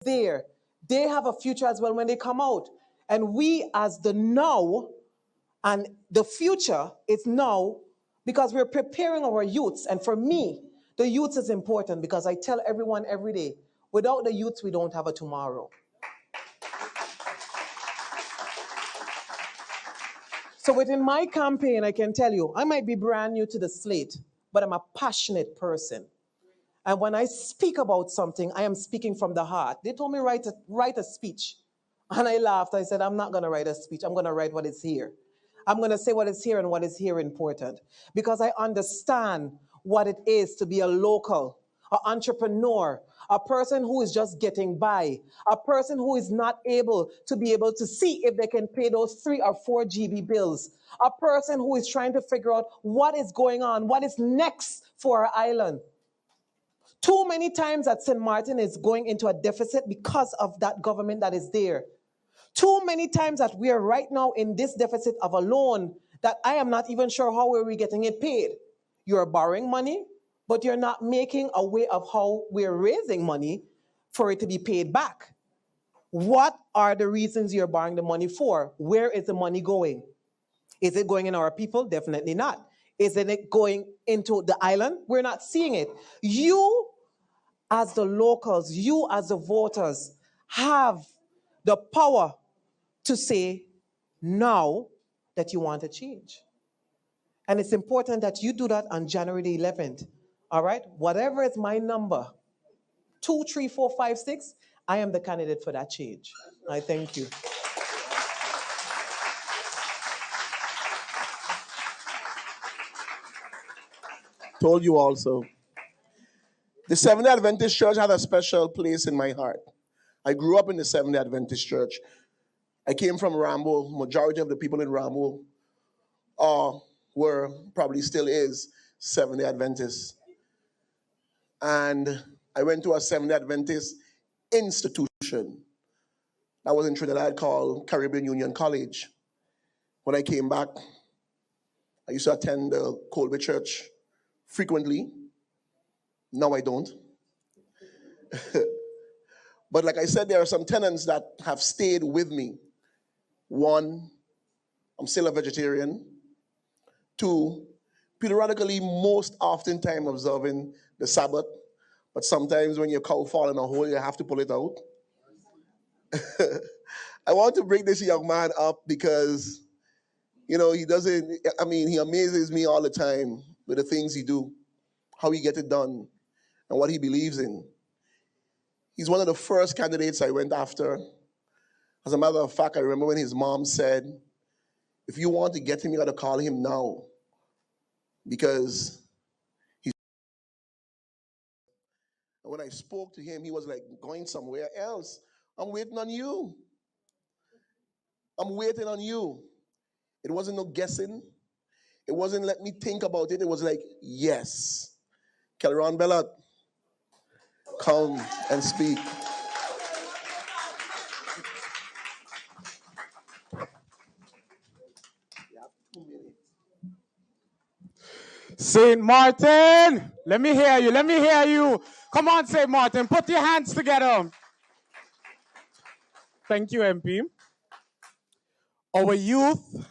there, they have a future as well when they come out. And we as the now, and the future is now, because we're preparing our youths. And for me, the youth is important because I tell everyone every day, without the youth, we don't have a tomorrow. So within my campaign, I can tell you, I might be brand new to the slate, but I'm a passionate person. And when I speak about something, I am speaking from the heart. They told me write a speech. And I laughed. I said, I'm not going to write a speech. I'm going to write what is here. I'm going to say what is here and what is here important. Because I understand what it is to be a local, an entrepreneur, a person who is just getting by, a person who is not able to see if they can pay those 3 or 4 GB bills, a person who is trying to figure out what is going on, what is next for our island. Too many times that St. Martin is going into a deficit because of that government that is there. Too many times that we are right now in this deficit of a loan that I am not even sure how we're getting it paid. You're borrowing money, but you're not making a way of how we're raising money for it to be paid back. What are the reasons you're borrowing the money for? Where is the money going? Is it going in our people? Definitely not. Isn't it going into the island? We're not seeing it. You as the locals, you as the voters have the power to say now that you want to change. And it's important that you do that on January the 11th. All right? Whatever is my number, 2, 3, 4, 5, 6, I am the candidate for that change. I thank you. Told you also. The Seventh-day Adventist Church has a special place in my heart. I grew up in the Seventh-day Adventist Church. I came from Rambo. Majority of the people in Rambo were, probably still is, Seventh-day Adventists. And I went to a Seventh-day Adventist institution that was in Trinidad called Caribbean Union College. When I came back, I used to attend the Colby Church frequently. Now I don't. But like I said, there are some tenets that have stayed with me. 1, I'm still a vegetarian. 2, periodically, most often time observing the Sabbath. But sometimes when your cow falls in a hole, you have to pull it out. I want to bring this young man up because, he amazes me all the time with the things he do, how he get it done, and what he believes in. He's one of the first candidates I went after. As a matter of fact, I remember when his mom said, if you want to get him, you got to call him now. Because when I spoke to him, he was like going somewhere else. I'm waiting on you. I'm waiting on you. It wasn't no guessing. It wasn't let me think about it. It was like, yes. Kelron Bellot, come and speak. St. Martin, let me hear you. Let me hear you. Come on, St. Martin, put your hands together. Thank you, MP. Our youth,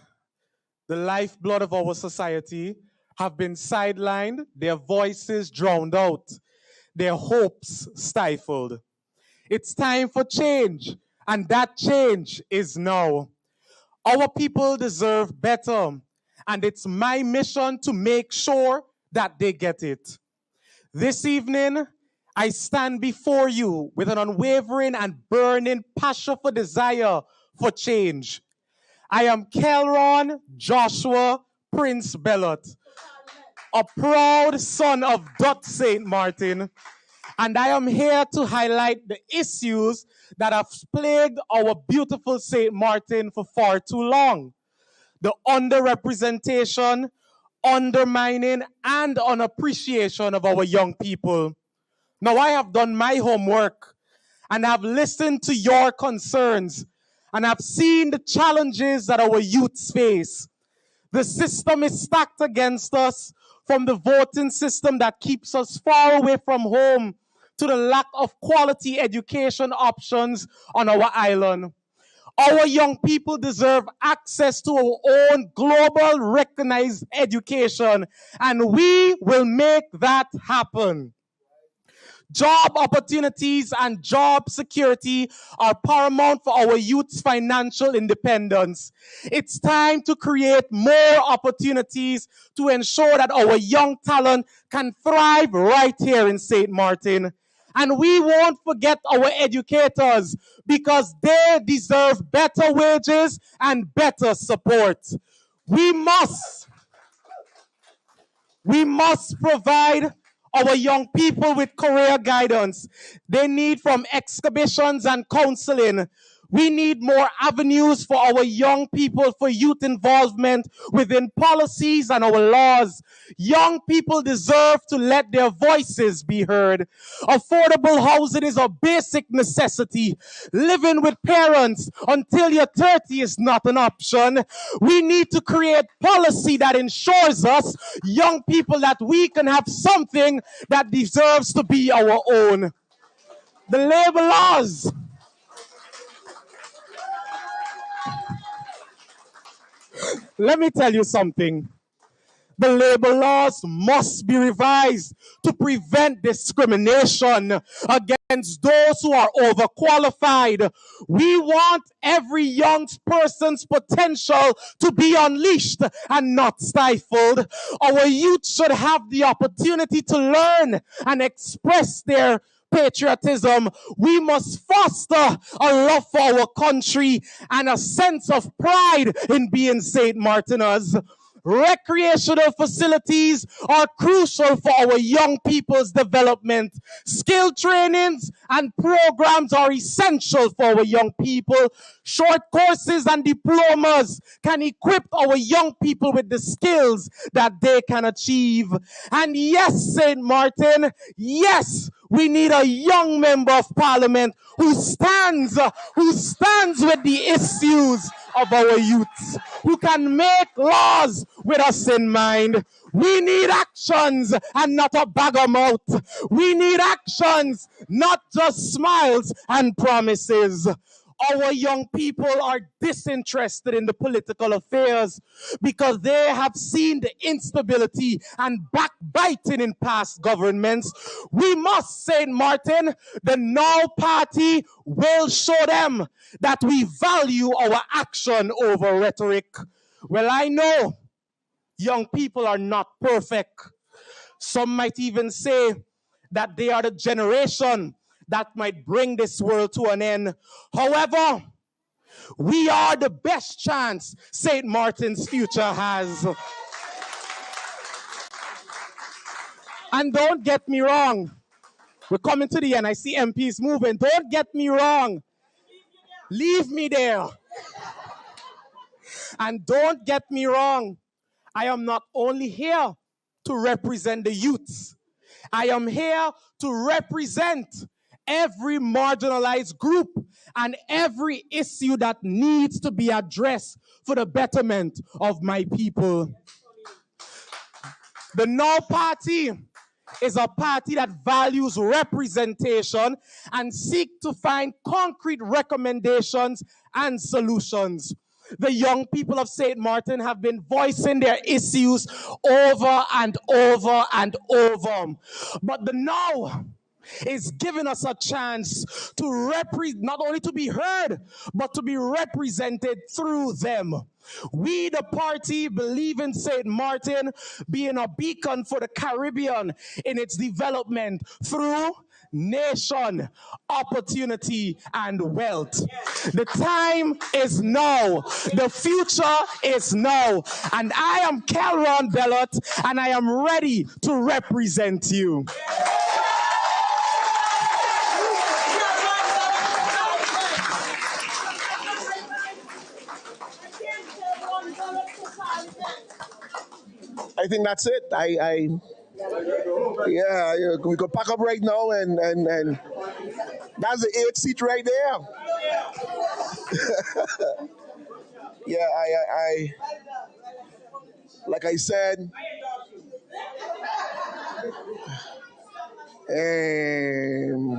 the lifeblood of our society, have been sidelined, their voices drowned out, their hopes stifled. It's time for change, and that change is now. Our people deserve better, and it's my mission to make sure that they get it. This evening, I stand before you with an unwavering and burning passion for desire for change. I am Kelron Joshua Prince Bellot, a proud son of Dot St. Martin, and I am here to highlight the issues that have plagued our beautiful St. Martin for far too long. The underrepresentation, undermining, and unappreciation of our young people. Now, I have done my homework, and I've listened to your concerns, and I've seen the challenges that our youths face. The system is stacked against us, from the voting system that keeps us far away from home, to the lack of quality education options on our island. Our young people deserve access to our own global recognized education, and we will make that happen. Job opportunities and job security are paramount for our youth's financial independence. It's time to create more opportunities to ensure that our young talent can thrive right here in St. Martin. And we won't forget our educators because they deserve better wages and better support. We must provide our young people with career guidance they need from exhibitions and counseling. We need more avenues for our young people for youth involvement within policies and our laws. Young people deserve to let their voices be heard. Affordable housing is a basic necessity. Living with parents until you're 30 is not an option. We need to create policy that ensures us, young people, that we can have something that deserves to be our own. The labor laws. Let me tell you something. The labor laws must be revised to prevent discrimination against those who are overqualified. We want every young person's potential to be unleashed and not stifled. Our youth should have the opportunity to learn and express their patriotism. We must foster a love for our country and a sense of pride in being St. Martiners. Recreational facilities are crucial for our young people's development. Skill trainings and programs are essential for our young people. Short courses and diplomas can equip our young people with the skills that they can achieve. And yes, St. Martin, yes, we need a young member of parliament who stands with the issues of our youths, who can make laws with us in mind. We need actions and not a bag of mouth. We need actions, not just smiles and promises. Our young people are disinterested in the political affairs because they have seen the instability and backbiting in past governments. We must, St. Martin, the Now Party will show them that we value our action over rhetoric. Well, I know young people are not perfect. Some might even say that they are the generation that might bring this world to an end. However, we are the best chance St. Martin's future has. And don't get me wrong. We're coming to the end. I see MPs moving. Don't get me wrong. Leave me there. And don't get me wrong. I am not only here to represent the youths. I am here to represent every marginalized group and every issue that needs to be addressed for the betterment of my people. The Now Party is a party that values representation and seeks to find concrete recommendations and solutions. The young people of St. Martin have been voicing their issues over and over and over. But the Now is giving us a chance to not only to be heard, but to be represented through them. We, the party, believe in St. Martin being a beacon for the Caribbean in its development through nation, opportunity, and wealth. The time is now. The future is now. And I am Kelron Bellot, and I am ready to represent you. I think that's it. Yeah, we could pack up right now, and that's the 8th seat right there. Yeah, I like I said, And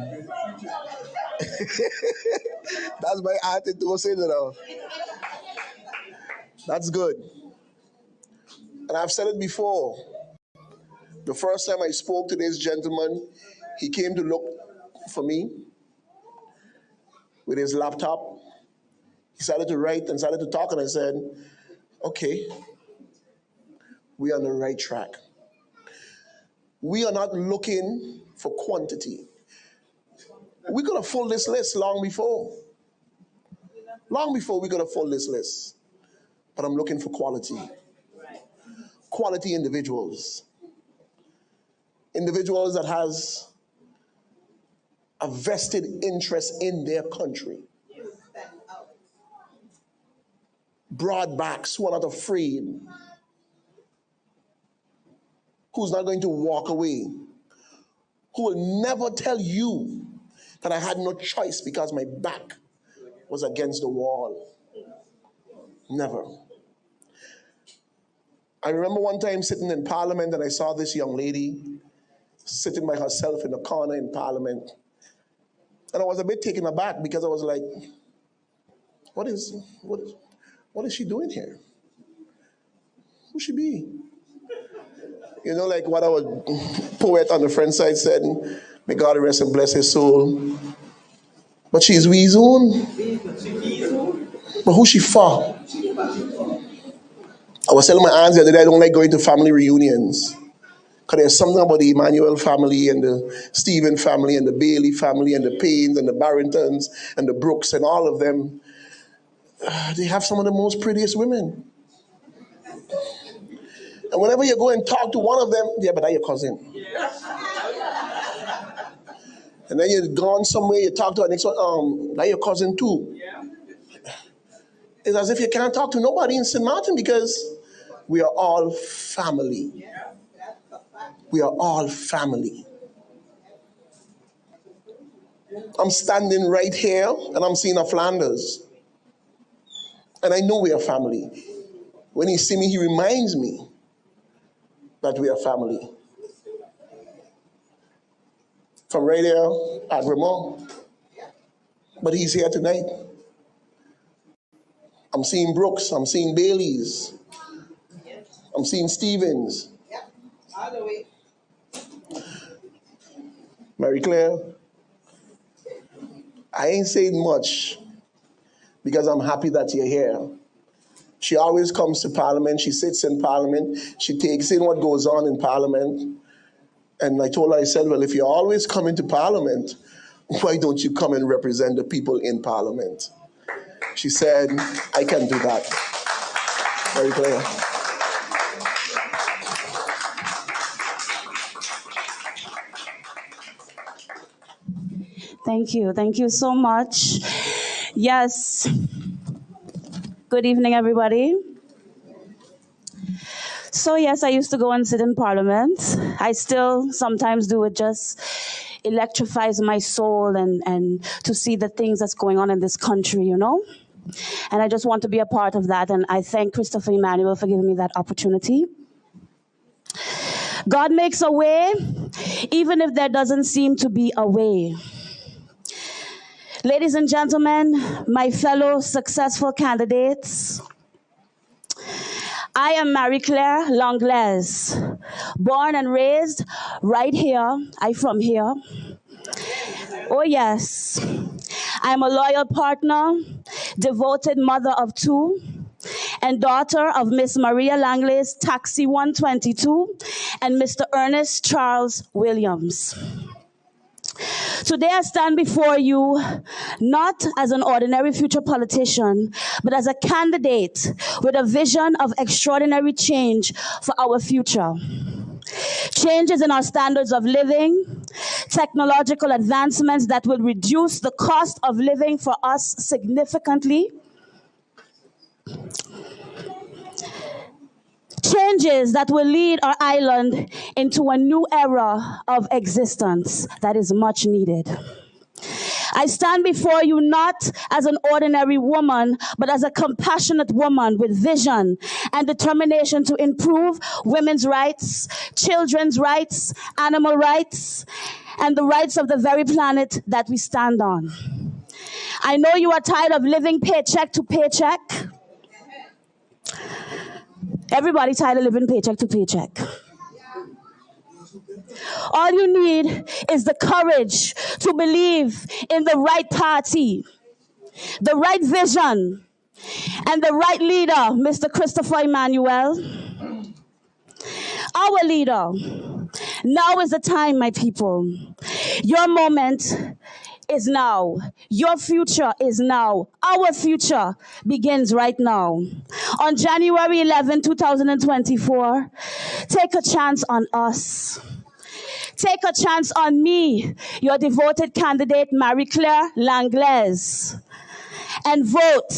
that's my attitude to say that. That's good. And I've said it before. The first time I spoke to this gentleman, he came to look for me with his laptop. He started to write and started to talk, and I said, okay, we are on the right track. We are not looking for quantity. We could have filled this list long before. Long before we could have filled this list. But I'm looking for quality. Quality individuals. Individuals that has a vested interest in their country. Broad backs who are not afraid. Who's not going to walk away. Who will never tell you that I had no choice because my back was against the wall. Never. I remember one time sitting in Parliament and I saw this young lady sitting by herself in a corner in Parliament. And I was a bit taken aback because I was like, what is she doing here? Who she be? You know, like what our poet on the French side said, may God rest and bless his soul. But she's we's own. But who she for? I was telling my aunts the other day I don't like going to family reunions. Because there's something about the Emmanuel family and the Stephen family and the Bailey family and the Paynes and the Barringtons and the Brooks and all of them. They have some of the most prettiest women. And whenever you go and talk to one of them, yeah, but that's your cousin. And then you're gone somewhere, you talk to the next one, that's your cousin too. It's as if you can't talk to nobody in St. Martin because we are all family. We are all family. I'm standing right here and I'm seeing a Flanders. And I know we are family. When he see me, he reminds me that we are family. From right here at Vermont. But he's here tonight. I'm seeing Brooks, I'm seeing Bailey's. I'm seeing Stevens. All the way. Mary Claire, I ain't saying much because I'm happy that you're here. She always comes to Parliament. She sits in Parliament. She takes in what goes on in Parliament. And I told her, I said, well, if you're always coming to Parliament, why don't you come and represent the people in Parliament? She said, I can do that. Very clear. Thank you. Thank you so much. Yes. Good evening, everybody. So yes, I used to go and sit in Parliament. I still sometimes do. It just electrifies my soul and to see the things that's going on in this country, you know? And I just want to be a part of that. And I thank Christopher Emmanuel for giving me that opportunity. God makes a way, even if there doesn't seem to be a way. Ladies and gentlemen, my fellow successful candidates, I am Marie Claire Langlaise, born and raised right here. I'm from here. Oh yes, I'm a loyal partner, devoted mother of two, and daughter of Miss Maria Langlaise Taxi 122 and Mr. Ernest Charles Williams. Today I stand before you not as an ordinary future politician, but as a candidate with a vision of extraordinary change for our future. Changes in our standards of living, technological advancements that will reduce the cost of living for us significantly, changes that will lead our island into a new era of existence that is much needed. I stand before you not as an ordinary woman, but as a compassionate woman with vision and determination to improve women's rights, children's rights, animal rights, and the rights of the very planet that we stand on. I know you are tired of living paycheck to paycheck. Everybody tired of living paycheck to paycheck. All you need is the courage to believe in the right party, the right vision, and the right leader, Mr. Christopher Emmanuel, our leader. Now is the time, my people. Your moment is now. Your future is now. Our future begins right now. On January 11, 2024, take a chance on us. Take a chance on me, your devoted candidate, Marie-Claire Langlaise. And vote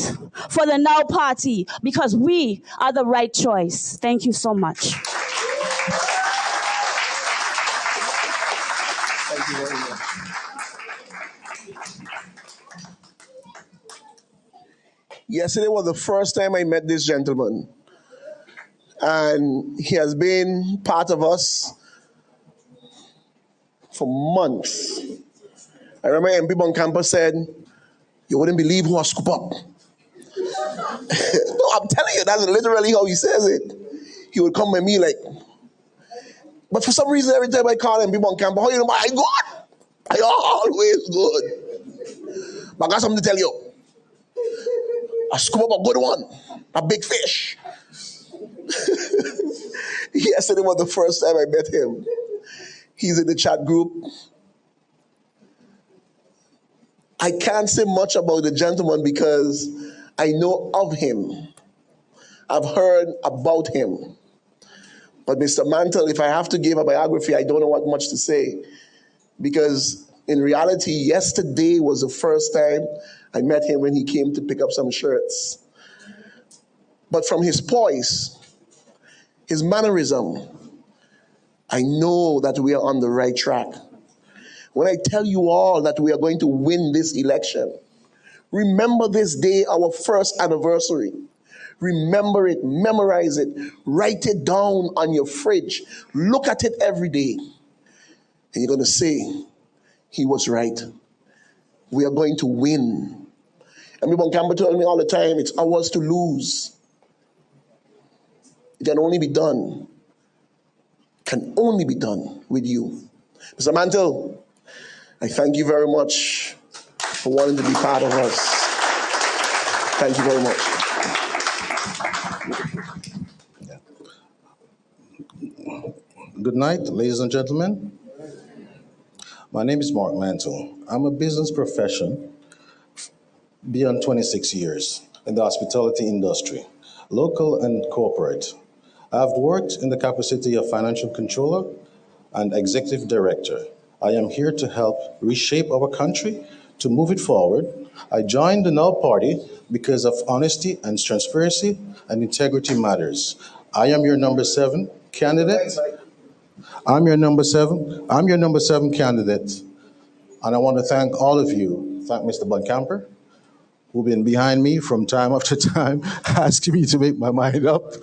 for the Now Party because we are the right choice. Thank you so much. Thank you very much. Yesterday was the first time I met this gentleman. And he has been part of us for months. I remember MP Bonkampa said, "You wouldn't believe who I scoop up." No, I'm telling you, that's literally how he says it. He would come at me like, but for some reason, every time I call MP Bonkampa, how you know, I good. I always good. But I got something to tell you. I scoop up a good one, a big fish. Yesterday was the first time I met him. He's in the chat group. I can't say much about the gentleman because I know of him. I've heard about him. But Mr. Mantle, if I have to give a biography, I don't know what much to say. Because in reality, yesterday was the first time I met him when he came to pick up some shirts. But from his poise, his mannerism, I know that we are on the right track. When I tell you all that we are going to win this election, remember this day, our first anniversary. Remember it, memorize it, write it down on your fridge. Look at it every day. And you're going to say, he was right. We are going to win. And people can tell me all the time, it's ours to lose. It can only be done. Can only be done with you. Mr. Mantle, I thank you very much for wanting to be part of us. Thank you very much. Good night, ladies and gentlemen. My name is Mark Mantle. I'm a business profession beyond 26 years in the hospitality industry, local and corporate. I've worked in the capacity of financial controller and executive director. I am here to help reshape our country, to move it forward. I joined the Now Party because of honesty and transparency and integrity matters. I am your number 7 candidate. I'm your number seven candidate. And I want to thank all of you. Thank Mr. Bonkamper, who've been behind me from time after time, asking me to make my mind up.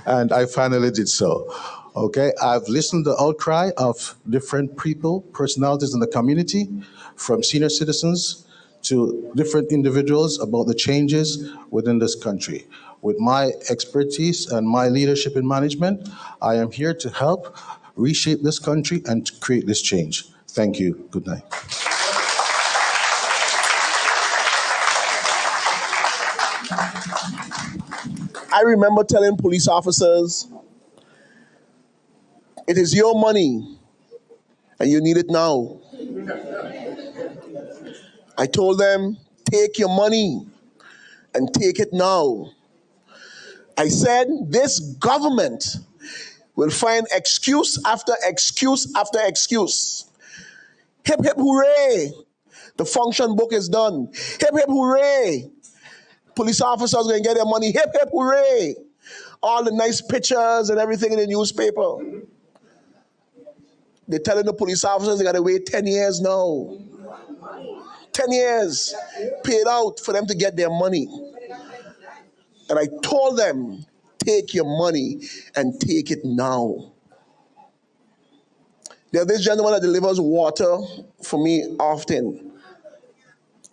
And I finally did so. Okay, I've listened to the outcry of different people, personalities in the community, from senior citizens to different individuals about the changes within this country. With my expertise and my leadership in management, I am here to help reshape this country and to create this change. Thank you. Good night. I remember telling police officers, it is your money and you need it now. I told them, take your money and take it now. I said, this government will find excuse after excuse after excuse. Hip, hip, hooray. The function book is done. Hip, hip, hooray. Police officers going to get their money. Hip, hip, hooray. All the nice pictures and everything in the newspaper. They're telling the police officers they got to wait 10 years now. 10 years paid out for them to get their money. And I told them, take your money and take it now. There's this gentleman that delivers water for me often.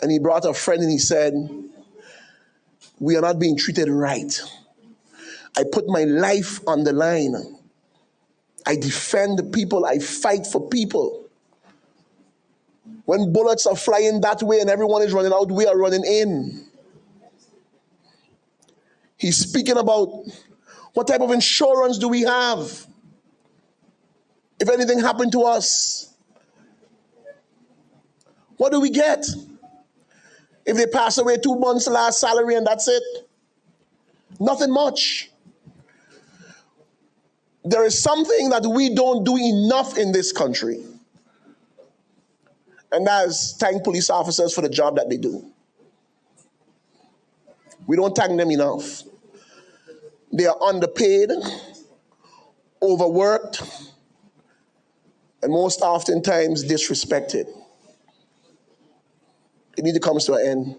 And he brought a friend and he said, we are not being treated right. I put my life on the line. I defend the people. I fight for people. When bullets are flying that way and everyone is running out, we are running in. He's speaking about what type of insurance do we have if anything happened to us? What do we get? If they pass away 2 months last salary and that's it? Nothing much. There is something that we don't do enough in this country. And that is thank police officers for the job that they do. We don't thank them enough. They are underpaid, overworked, and most oftentimes disrespected. It needs to come to an end.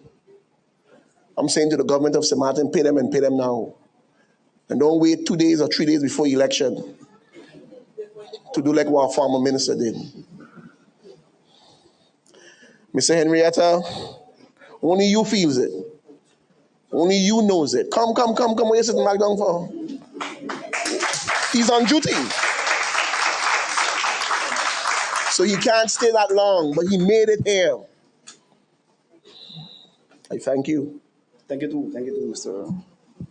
I'm saying to the government of St. Martin, pay them and pay them now. And don't wait 2 days or 3 days before election to do like what our former minister did. Mr. Henrietta, only you feels it. Only you knows it. Come. What are you sitting back down for? He's on duty. So he can't stay that long, but he made it here. I thank you. Thank you too, Mr.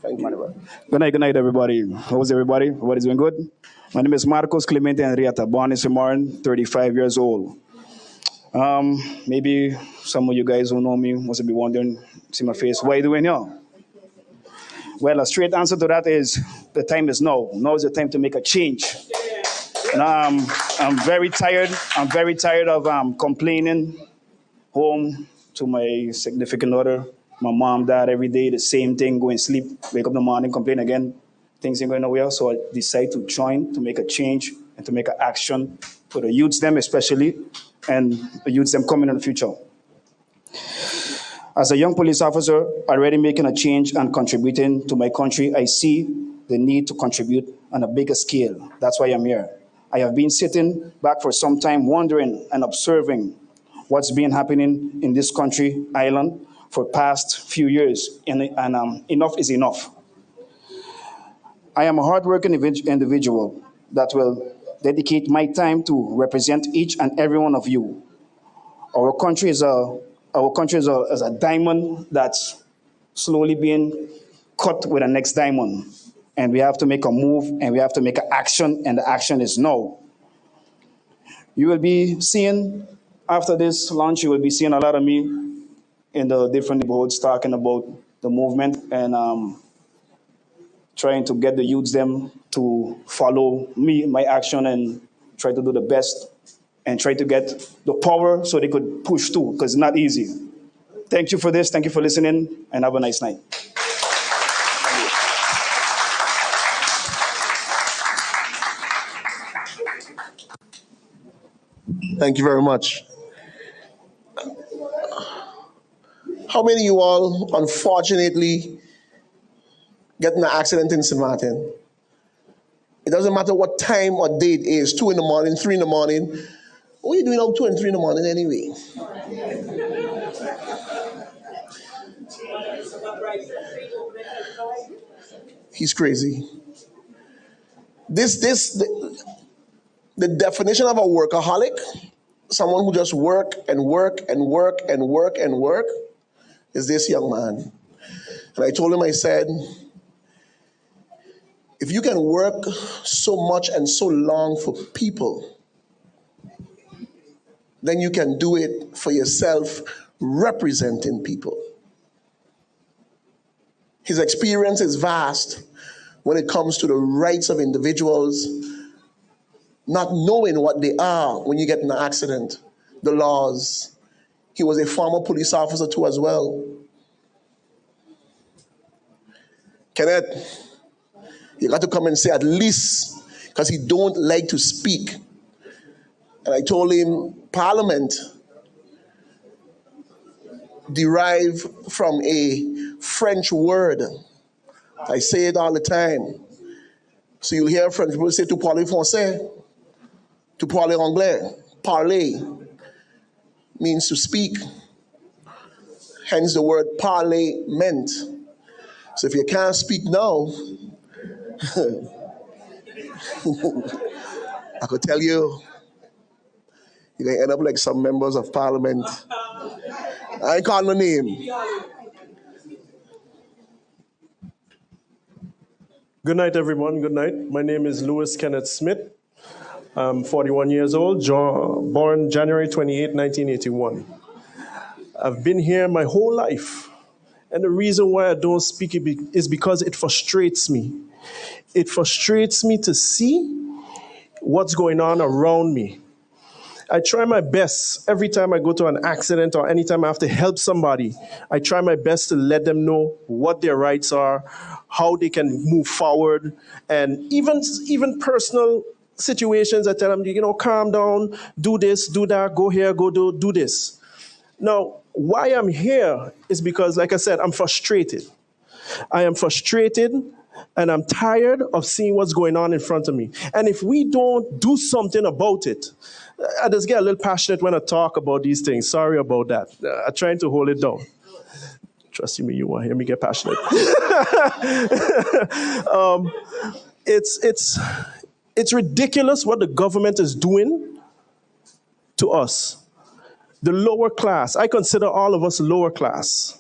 Thank you. Good night, everybody. How's everybody? Everybody's doing good? My name is Marcos Clemente Henrietta, born in St. Martin, 35 years old. Maybe some of you guys who know me must be wondering, see my face, what are you doing here? Well, a straight answer to that is the time is now. Now is the time to make a change. And, I'm very tired. I'm very tired of complaining home to my significant other, my mom, dad, every day, the same thing, go and sleep, wake up in the morning, complain again. Things ain't going nowhere. So I decided to join, to make a change, and to make an action for the youths, them especially, and the youths, them coming in the future. As a young police officer, already making a change and contributing to my country, I see the need to contribute on a bigger scale. That's why I'm here. I have been sitting back for some time wondering and observing what's been happening in this country, island, for past few years, and enough is enough. I am a hardworking individual that will dedicate my time to represent each and every one of you. Our country is a diamond that's slowly being cut with the next diamond. And we have to make a move and we have to make an action, and the action is now. You will be seeing, after this launch, you will be seeing a lot of me in the different neighborhoods talking about the movement and trying to get the youths them to follow me, my action, and try to do the best and try to get the power so they could push too, because it's not easy. Thank you for this. Thank you for listening, and have a nice night. Thank you very much. How many of you all, unfortunately, get in an accident in St. Martin? It doesn't matter what time or day it is, 2 in the morning, 3 in the morning. What are you doing out 2 and 3 in the morning anyway? He's crazy. The definition of a workaholic, someone who just work, is this young man. And I told him, I said, if you can work so much and so long for people, then you can do it for yourself, representing people. His experience is vast when it comes to the rights of individuals, not knowing what they are when you get in an accident, the laws. He was a former police officer too as well. Kenneth, you got to come and say at least, because he don't like to speak. And I told him, Parliament derived from a French word. I say it all the time. So you'll hear French people say, tu parles français. to parler anglais. Parler means to speak, hence the word parliament. So if you can't speak now, I could tell you, you're going to end up like some members of parliament. I ain't calling no name. Good night, everyone. Good night. My name is Louis Kenneth Smith. I'm 41 years old, born January 28, 1981. I've been here my whole life. And the reason why I don't speak is because it frustrates me. It frustrates me to see what's going on around me. I try my best every time I go to an accident or anytime I have to help somebody. I try my best to let them know what their rights are, how they can move forward, and even personal situations. I tell them, calm down, do this, do that, go here, go do this. Now, why I'm here is because, like I said, I'm frustrated. I am frustrated and I'm tired of seeing what's going on in front of me. And if we don't do something about it, I just get a little passionate when I talk about these things. Sorry about that. I'm trying to hold it down. Trust me, you want to hear me get passionate. It's ridiculous what the government is doing to us. The lower class, I consider all of us lower class.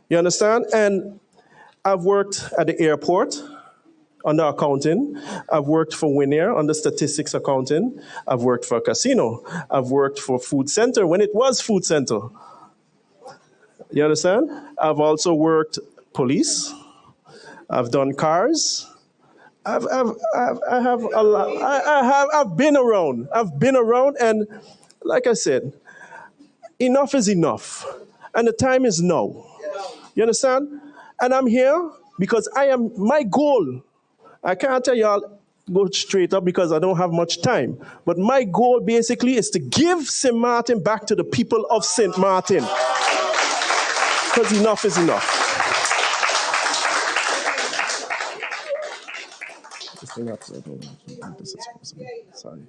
You understand? And I've worked at the airport under accounting. I've worked for Winair under statistics accounting. I've worked for a casino. I've worked for food center when it was food center. You understand? I've also worked police. I've done cars. I have a lot. I've been around. I've been around, and like I said, enough is enough, and the time is now. You understand? And I'm here because my goal. I can't tell y'all go straight up because I don't have much time. But my goal basically is to give St. Martin back to the people of St. Martin. Because enough is enough. Sorry.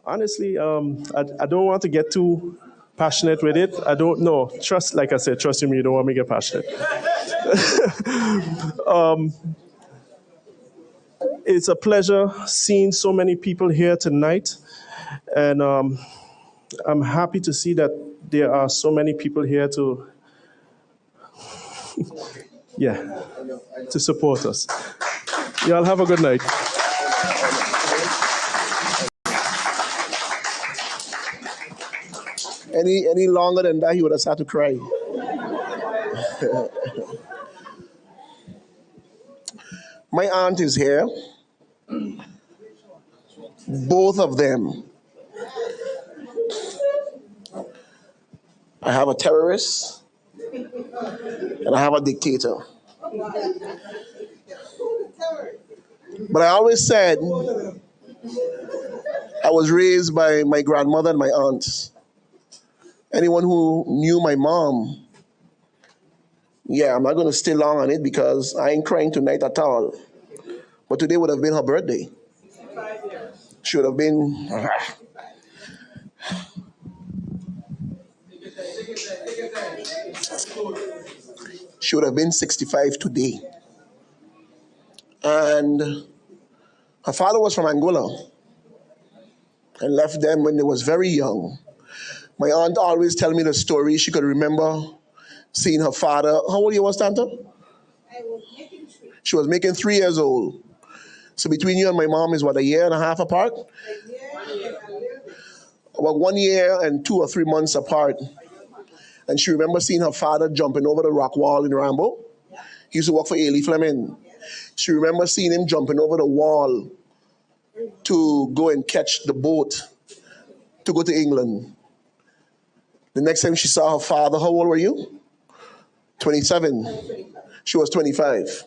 Honestly, I don't want to get too passionate with it. I don't know. Like I said, trust me, you don't want me to get passionate. It's a pleasure seeing so many people here tonight. And I'm happy to see that there are so many people here to, to support us. Y'all have a good night. Any longer than that, he would have started to cry. My aunt is here. Both of them. I have a terrorist and I have a dictator. But I always said I was raised by my grandmother and my aunts. Anyone who knew my mom, I'm not going to stay long on it because I ain't crying tonight at all. But today would have been her birthday. She would have been... She would have been 65 today. And her father was from Angola and left them when they was very young. My aunt always tell me the story. She could remember seeing her father. How old you was, Tanta? I was making 3. She was making 3 years old. So between you and my mom is what, 1.5 years apart? A year and a little bit. About 1 year and 2 or 3 months apart. And she remember seeing her father jumping over the rock wall in Rambo. He used to work for Ailey Fleming. She remember seeing him jumping over the wall to go and catch the boat to go to England. The next time she saw her father, how old were you? 27. She was 25.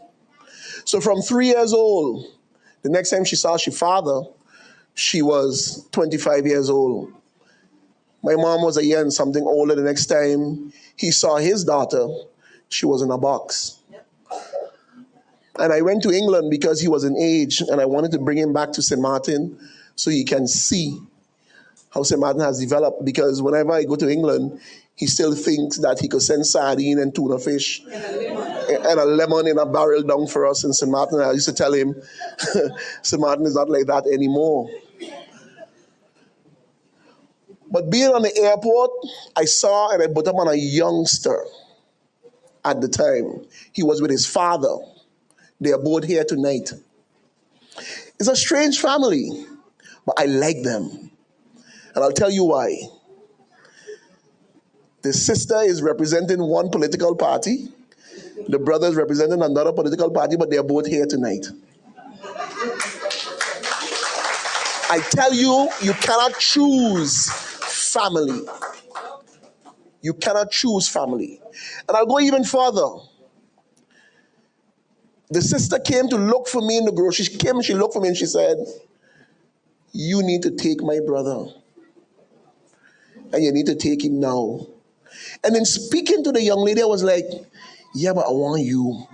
So from 3 years old, the next time she saw her father, she was 25 years old. My mom was a year and something older. The next time he saw his daughter, she was in a box. And I went to England because he was in age, and I wanted to bring him back to St. Martin so he can see how St. Martin has developed. Because whenever I go to England, he still thinks that he could send sardine and tuna fish and a lemon in a barrel down for us in St. Martin. I used to tell him, St. Martin is not like that anymore. But being on the airport, I saw and I put up on a youngster at the time. He was with his father. They are both here tonight. It's a strange family, but I like them. And I'll tell you why. The sister is representing one political party. The brother is representing another political party, but they are both here tonight. I tell you, you cannot choose family. You cannot choose family. And I'll go even further. The sister came to look for me in the grocery. She came and she looked for me and she said, you need to take my brother. And you need to take him now. And then speaking to the young lady, I was like, yeah, but I want you.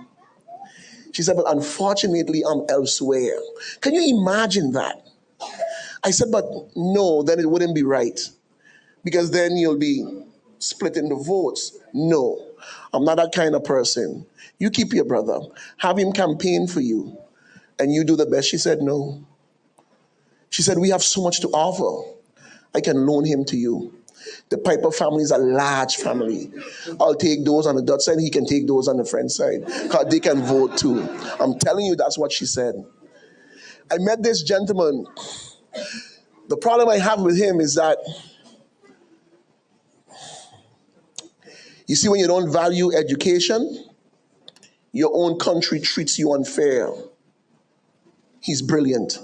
She said, but unfortunately, I'm elsewhere. Can you imagine that? I said, but no, then it wouldn't be right. Because then you'll be splitting the votes. No, I'm not that kind of person. You keep your brother. Have him campaign for you. And you do the best. She said, no. She said, we have so much to offer. I can loan him to you. The Piper family is a large family. I'll take those on the Dutch side. He can take those on the French side. Because they can vote too. I'm telling you, that's what she said. I met this gentleman. The problem I have with him is that, you see, when you don't value education, your own country treats you unfair. He's brilliant.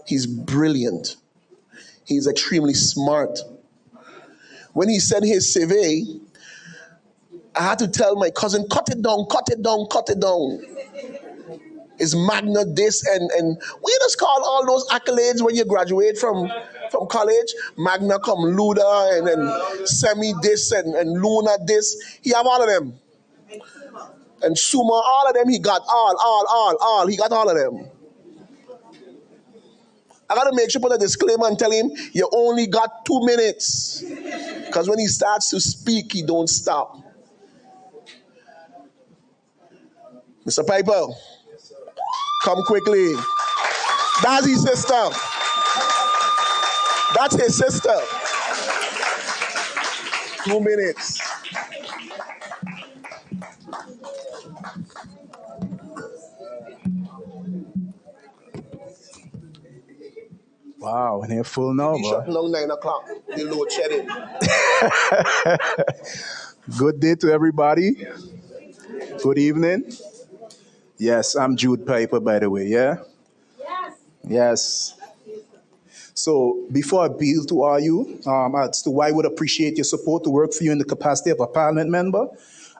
He's brilliant. He's extremely smart. When he said his CV, I had to tell my cousin, cut it down, cut it down, cut it down. It's Magna this and we just call all those accolades when you graduate from college, Magna cum laude and then semi this and Luna this. He have all of them. And Summa, all of them, he got all. He got all of them. I got to make sure put a disclaimer and tell him, you only got 2 minutes. Because when he starts to speak, he don't stop. Mr. Piper, come quickly. That's his sister. That's his sister. 2 minutes. Wow, and they're full now, You shut down 9 o'clock. The load shedding. Good day to everybody. Good evening. Yes, I'm Jude Piper, by the way, yeah? Yes. So before I appeal to all you as to why I would appreciate your support to work for you in the capacity of a parliament member,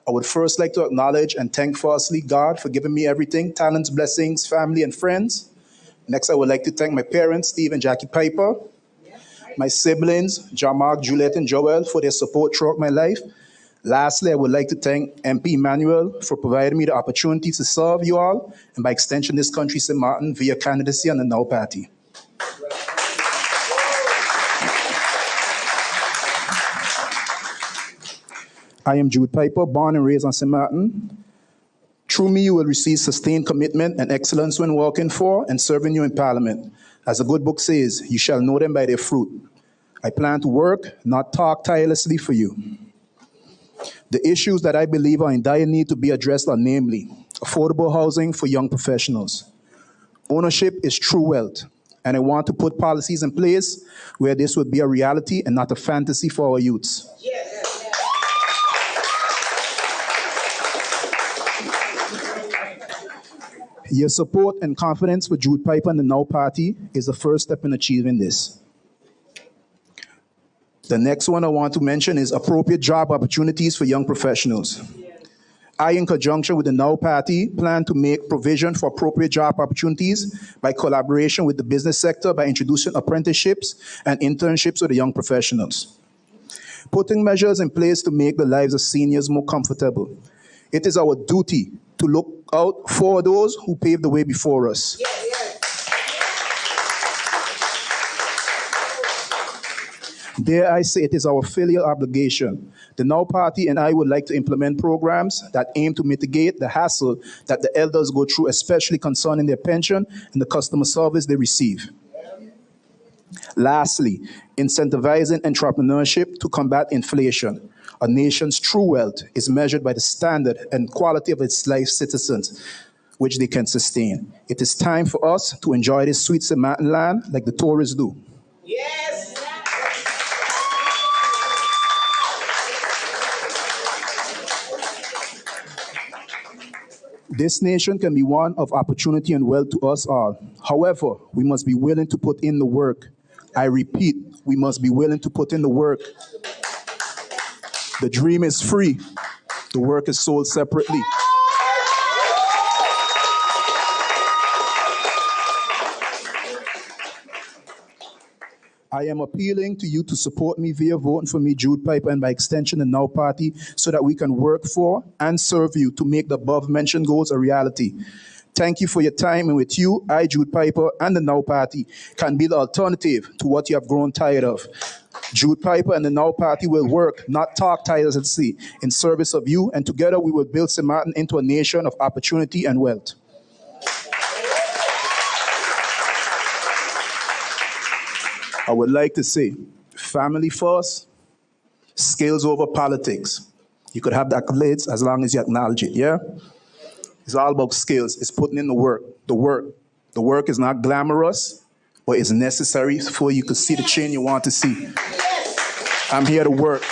I would first like to acknowledge and thank firstly God for giving me everything, talents, blessings, family, and friends. Next, I would like to thank my parents, Steve and Jackie Piper, my siblings, John Mark, Juliet, and Joel, for their support throughout my life. Lastly, I would like to thank MP Emmanuel for providing me the opportunity to serve you all, and by extension, this country, St. Martin, via candidacy on the Now Party. I am Jude Piper, born and raised on St. Martin. Through me, you will receive sustained commitment and excellence when working for and serving you in Parliament. As the good book says, you shall know them by their fruit. I plan to work, not talk tirelessly for you. The issues that I believe are in dire need to be addressed are namely, affordable housing for young professionals. Ownership is true wealth, and I want to put policies in place where this would be a reality and not a fantasy for our youths. Your support and confidence for Jude Piper and the Now Party is the first step in achieving this. The next one I want to mention is appropriate job opportunities for young professionals. I, in conjunction with the Now Party, plan to make provision for appropriate job opportunities by collaboration with the business sector by introducing apprenticeships and internships for the young professionals. Putting measures in place to make the lives of seniors more comfortable. It is our duty to look out for those who paved the way before us. Dare I say it is our filial obligation. The Now Party and I would like to implement programs that aim to mitigate the hassle that the elders go through, especially concerning their pension and the customer service they receive. Lastly, incentivizing entrepreneurship to combat inflation. A nation's true wealth is measured by the standard and quality of its life citizens, which they can sustain. It is time for us to enjoy this sweet Samaritan land like the tourists do. Yes. This nation can be one of opportunity and wealth to us all. However, we must be willing to put in the work. I repeat, we must be willing to put in the work. The dream is free. The work is sold separately. I am appealing to you to support me via voting for me, Jude Piper, and by extension the Now Party, so that we can work for and serve you to make the above-mentioned goals a reality. Thank you for your time, and with you, I, Jude Piper, and the Now Party can be the alternative to what you have grown tired of. Jude Piper and the Now Party will work, not talk titles at sea, in service of you, and together we will build St. Martin into a nation of opportunity and wealth. I would like to say, family first, skills over politics. You could have the accolades as long as you acknowledge it, yeah? It's all about skills. It's putting in the work. The work is not glamorous, but it's necessary for you to see the change you want to see. I'm here to work.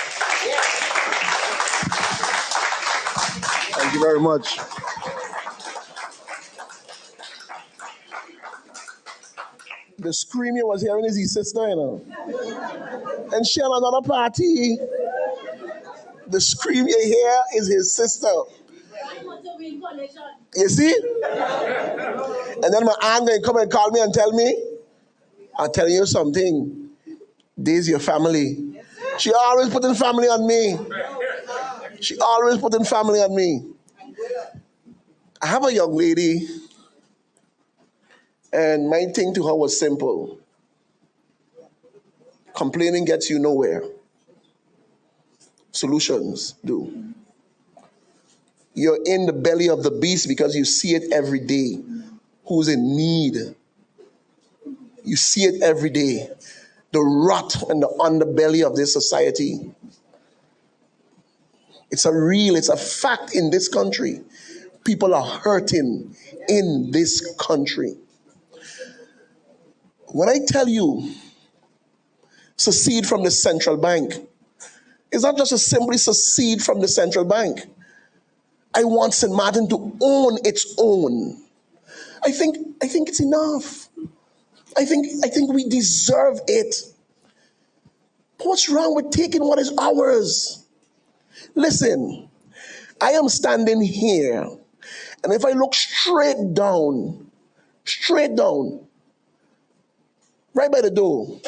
Thank you very much. The scream you was hearing is his sister, you know. And she on another party. The scream you hear is his sister. You see? And then my aunt will come and call me and tell me, I'm telling you something. This is your family. She always putting family on me. She always putting family on me. I have a young lady, and my thing to her was simple. Complaining gets you nowhere. Solutions do. You're in the belly of the beast because you see it every day. Who's in need? You see it every day. The rot and the underbelly of this society. It's a fact in this country. People are hurting in this country. When I tell you, secede from the central bank, it's not just a simply secede from the central bank. I want St. Martin to own its own. I think it's enough. I think we deserve it. What's wrong with taking what is ours? Listen, I am standing here, and if I look straight down, right by the door,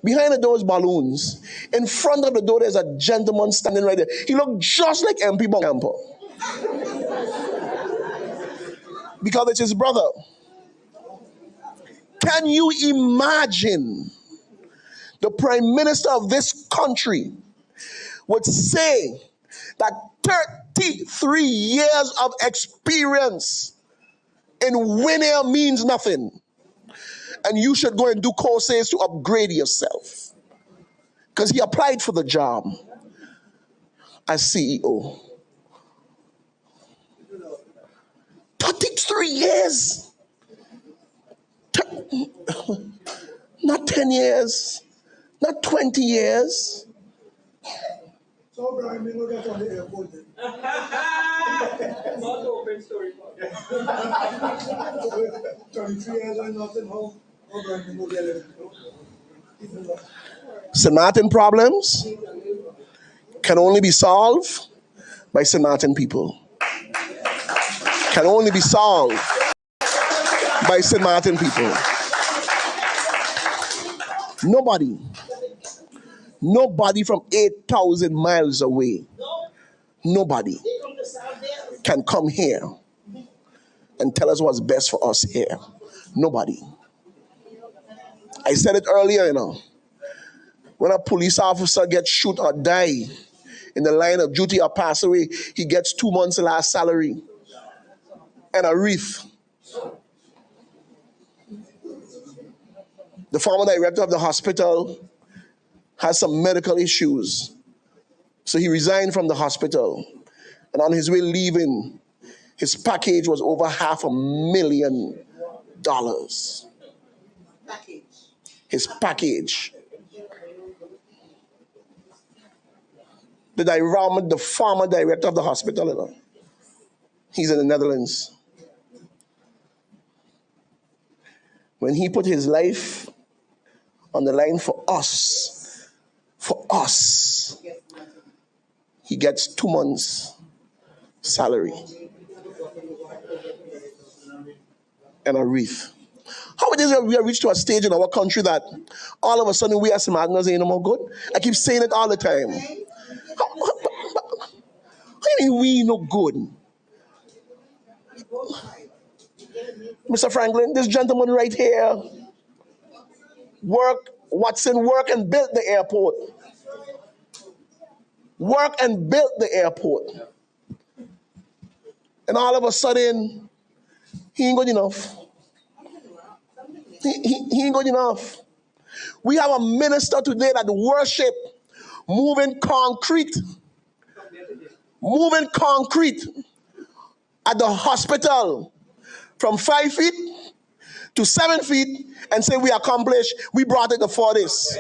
behind the door is balloons. In front of the door, there's a gentleman standing right there. He looked just like MP Bongampo. Because it's his brother. Can you imagine the Prime Minister of this country would say that 33 years of experience in winning means nothing, and you should go and do courses to upgrade yourself? Because he applied for the job as CEO. 33 years. Not 10 years. Not 20 years. So, Brian, we will get on the airport then. Not open story. 23 years and nothing home. Oh, Brian, we will get it. St. Martin problems can only be solved by St. Martin people. Can only be solved by St. Martin people. Nobody from 8,000 miles away, nobody can come here and tell us what's best for us here? Nobody. I said it earlier, when a police officer gets shot or die in the line of duty or pass away, he gets 2 months' last salary and a wreath. The former director of the hospital has some medical issues, so he resigned from the hospital. And on his way leaving, his package was over $500,000. His package. The former director of the hospital, he's in the Netherlands. When he put his life on the line for us, he gets 2 months' salary and a wreath. How it is that we have reached to a stage in our country that all of a sudden we as Samaritans ain't no more good? I keep saying it all the time. How do you mean we no good? Mr. Franklin, this gentleman right here, work and built the airport. Work and built the airport. And all of a sudden, he ain't good enough. He ain't good enough. We have a minister today that worship moving concrete at the hospital from 5 feet to 7 feet and say we accomplished, we brought it to 40s.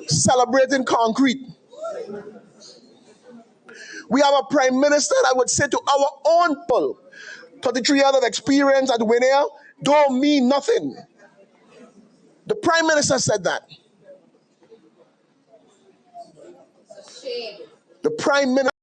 Celebrating concrete. We have a prime minister that would say to our own people, 33 years of experience at Winner don't mean nothing. The prime minister said that. The prime minister